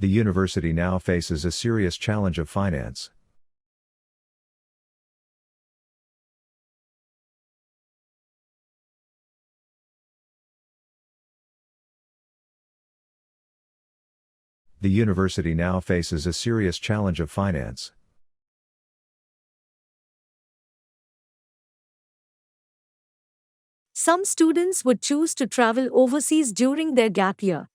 The university now faces a serious challenge of finance. The university now faces a serious challenge of finance. Some students would choose to travel overseas during their gap year.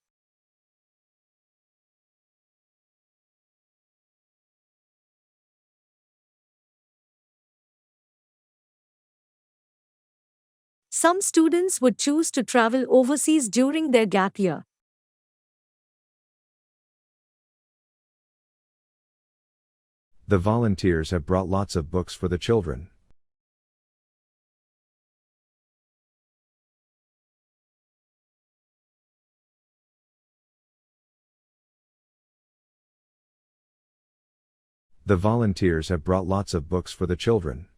Some students would choose to travel overseas during their gap year. The volunteers have brought lots of books for the children. The volunteers have brought lots of books for the children.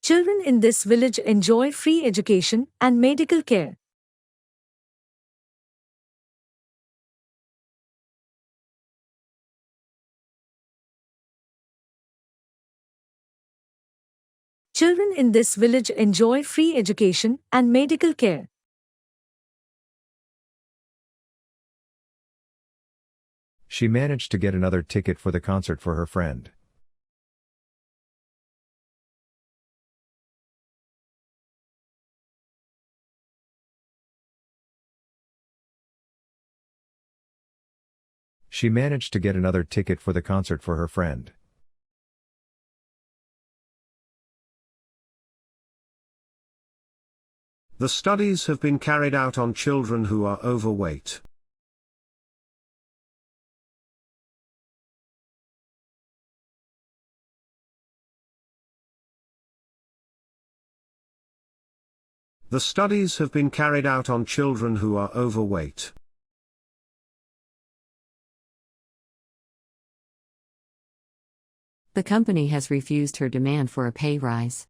Children in this village enjoy free education and medical care. Children in this village enjoy free education and medical care. She managed to get another ticket for the concert for her friend. She managed to get another ticket for the concert for her friend. The studies have been carried out on children who are overweight. The studies have been carried out on children who are overweight. The company has refused her demand for a pay rise.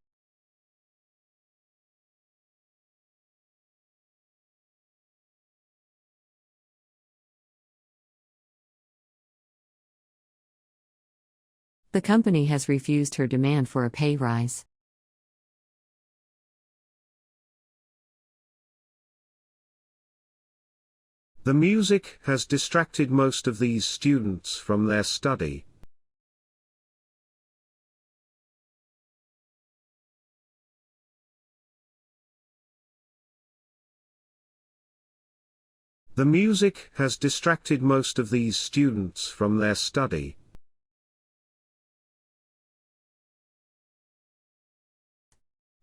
The company has refused her demand for a pay rise. The music has distracted most of these students from their study. The music has distracted most of these students from their study.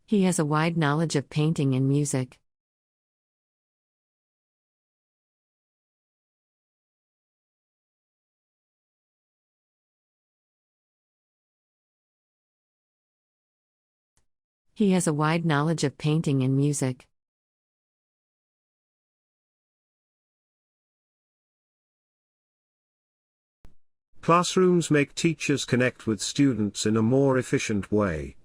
He has a wide knowledge of painting and music. He has a wide knowledge of painting and music. Classrooms make teachers connect with students in a more efficient way.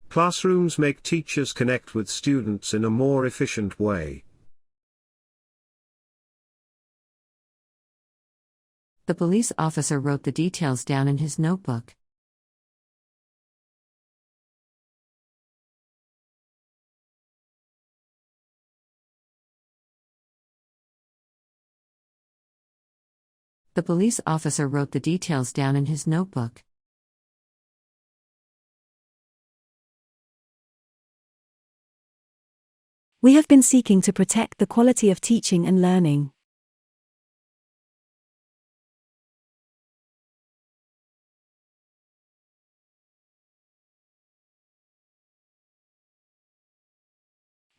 Classrooms make teachers connect with students in a more efficient way. The police officer wrote the details down in his notebook. The police officer wrote the details down in his notebook. We have been seeking to protect the quality of teaching and learning.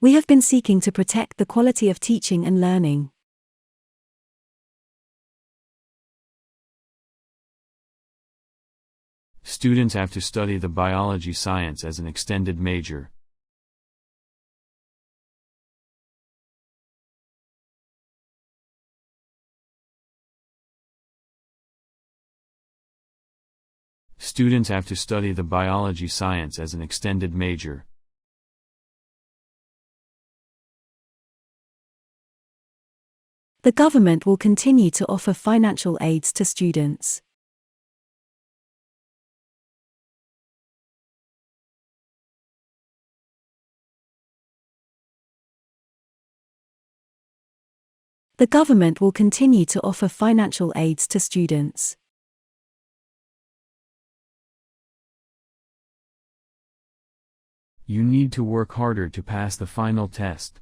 We have been seeking to protect the quality of teaching and learning. Students have to study the biology science as an extended major. Students have to study the biology science as an extended major. The government will continue to offer financial aids to students. The government will continue to offer financial aids to students. You need to work harder to pass the final test.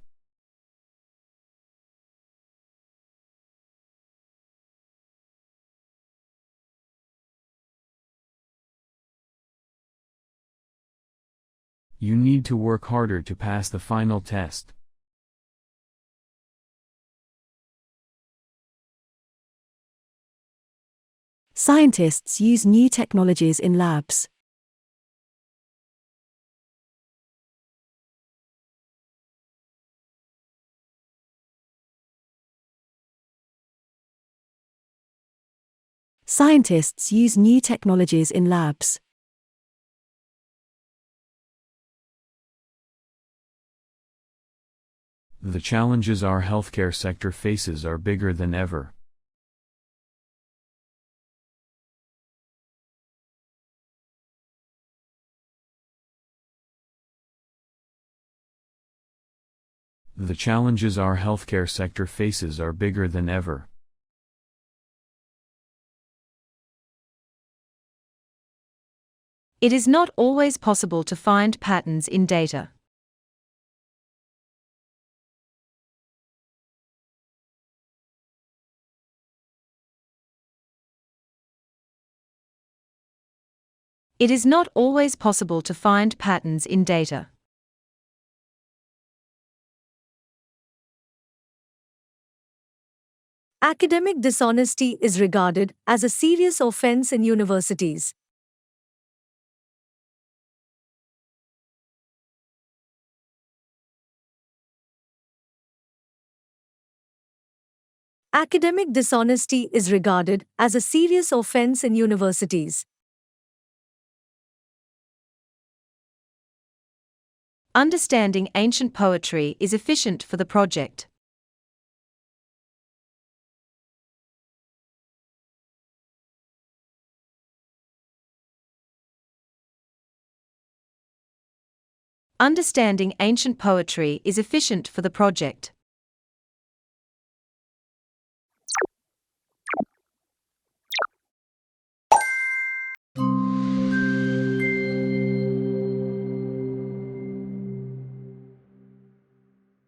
You need to work harder to pass the final test. Scientists use new technologies in labs. Scientists use new technologies in labs. The challenges our healthcare sector faces are bigger than ever. The challenges our healthcare sector faces are bigger than ever. It is not always possible to find patterns in data. It is not always possible to find patterns in data. Academic dishonesty is regarded as a serious offense in universities. Academic dishonesty is regarded as a serious offense in universities. Understanding ancient poetry is efficient for the project. Understanding ancient poetry is efficient for the project.